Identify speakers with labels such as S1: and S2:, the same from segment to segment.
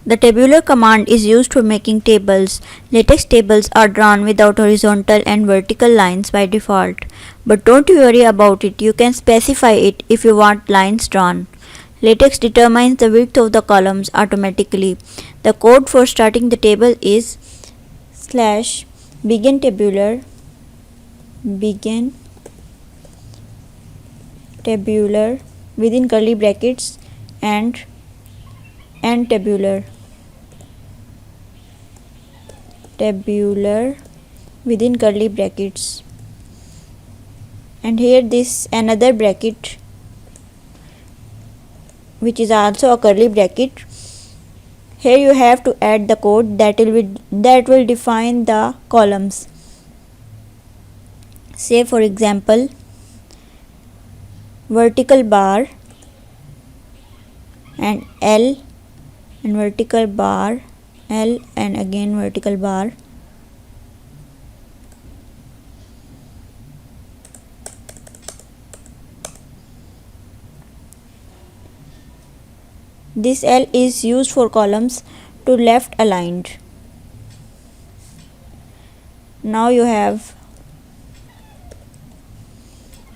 S1: The tabular command is used for making tables. LaTeX tables are drawn without horizontal and vertical lines by default. But don't worry about it, you can specify it if you want lines drawn. LaTeX determines the width of the columns automatically. The code for starting the table is /begin tabular within curly brackets and end tabular within curly brackets, and here this another bracket which is also a curly bracket. Here you have to add the code that will define the columns. Say for example vertical bar and L and vertical bar L and again vertical bar. This L is used for columns to left aligned. Now you have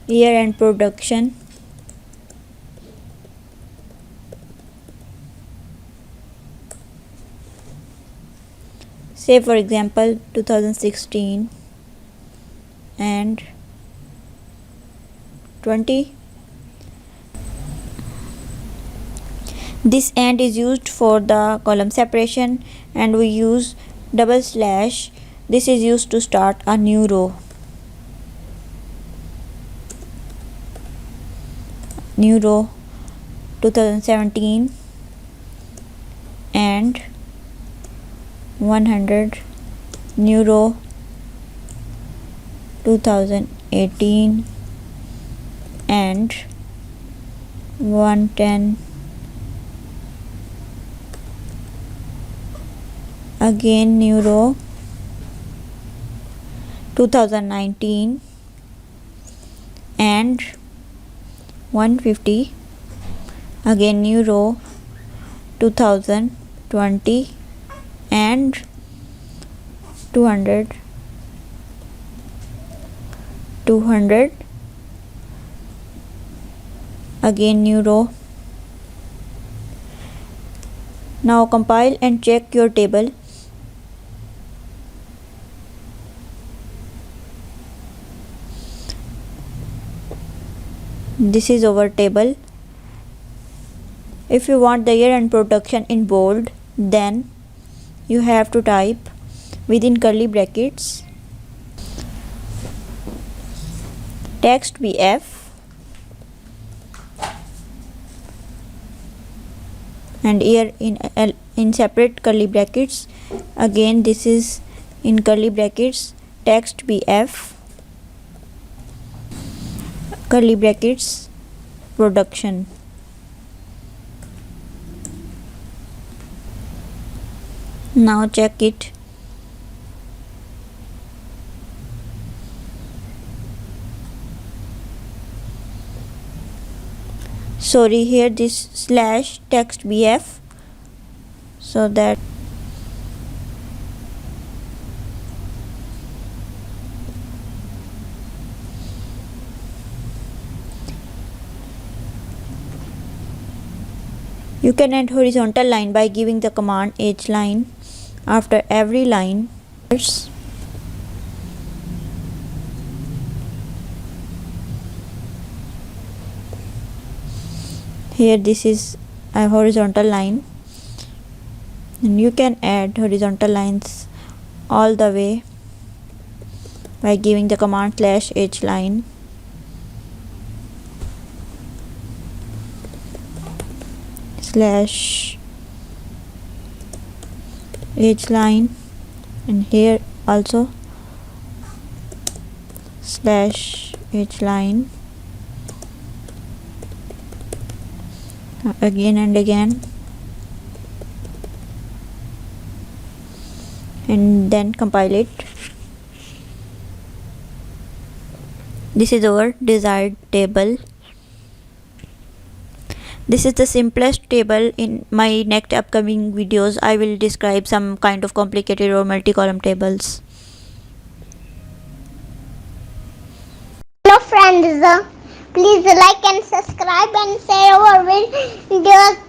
S1: year and production. Say for example 2016 and 20. This and is used for the column separation, and we use double slash. This is used to start a new row. New row 2017 and 100. New row 2018 and 110. Again new row 2019 and 150. Again new row 2020 and 200. Again new row. Now compile and check your table. This is our table. If you want the year and production in bold, then you have to type within curly brackets text BF and year in separate curly brackets. Again this is in curly brackets text BF curly brackets production. Now check it. Sorry, here this slash text BF, so that you can add horizontal line by giving the command hline after every line. Here this is a horizontal line, and you can add horizontal lines all the way by giving the command /hline. /hline, and here also /hline, again and again, and then compile it. This is our desired table. This is the simplest table. In my next upcoming videos, I will describe some kind of complicated or multi-column tables.
S2: Hello friends, please like and subscribe and share our videos